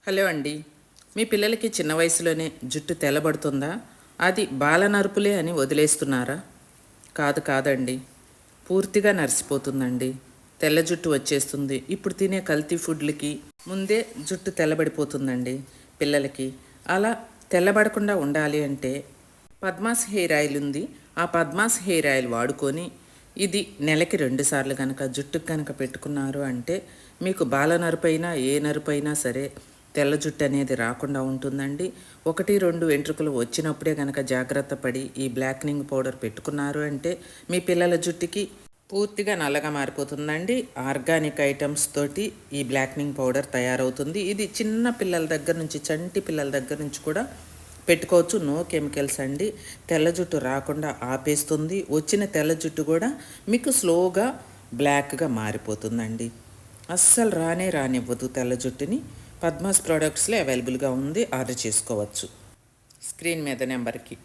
Hello అండి. మీ పిల్లలకి చిన్న వయసులోనే జుట్టు తెల్లబడుతుందా? అది బాలనరుపులే అని వదిలేస్తున్నారా? కాదండి. పూర్తిగా నరిసిపోతుందండి. తెల్ల జుట్టు వచ్చేస్తుంది. ఇప్పుడు తినే కల్తీ ఫుడ్లకి ముందే జుట్టు తెల్లబడిపోతుందండి పిల్లలకి. అలా తెల్లబడకుండా ఉండాలి అంటే పద్మాస్ హెయిర్ ఆయిల్ ఉంది. ఆ పద్మాస్ హెయిర్ ఆయిల్ వాడుకొని ఇది నెలకి 2 సార్లు కనుక జుట్టుకు కనుక పెట్టుకున్నారు అంటే మీకు బాల నరుపైనా ఏ నరుపైనా సరే తెల్ల జుట్టు అనేది రాకుండా ఉంటుందండి. 1, 2 వెంట్రుకలు వచ్చినప్పుడే కనుక జాగ్రత్త పడి ఈ బ్లాక్నింగ్ పౌడర్ పెట్టుకున్నారు అంటే మీ పిల్లల జుట్టుకి పూర్తిగా నల్లగా మారిపోతుందండి. ఆర్గానిక్ ఐటమ్స్ తోటి ఈ బ్లాక్నింగ్ పౌడర్ తయారవుతుంది. ఇది చిన్న పిల్లల దగ్గర నుంచి చంటి పిల్లల దగ్గర నుంచి కూడా పెట్టుకోవచ్చు. నో కెమికల్స్ అండి. తెల్ల జుట్టు రాకుండా ఆపేస్తుంది. వచ్చిన తెల్ల జుట్టు కూడా మీకు స్లోగా బ్లాక్గా మారిపోతుందండి. అస్సలు రానివ్వదు తెల్ల జుట్టుని. పద్మాస్ ప్రోడక్ట్స్లో అవైలబుల్గా ఉంది. ఆర్డర్ చేసుకోవచ్చు స్క్రీన్ మీద నెంబర్కి.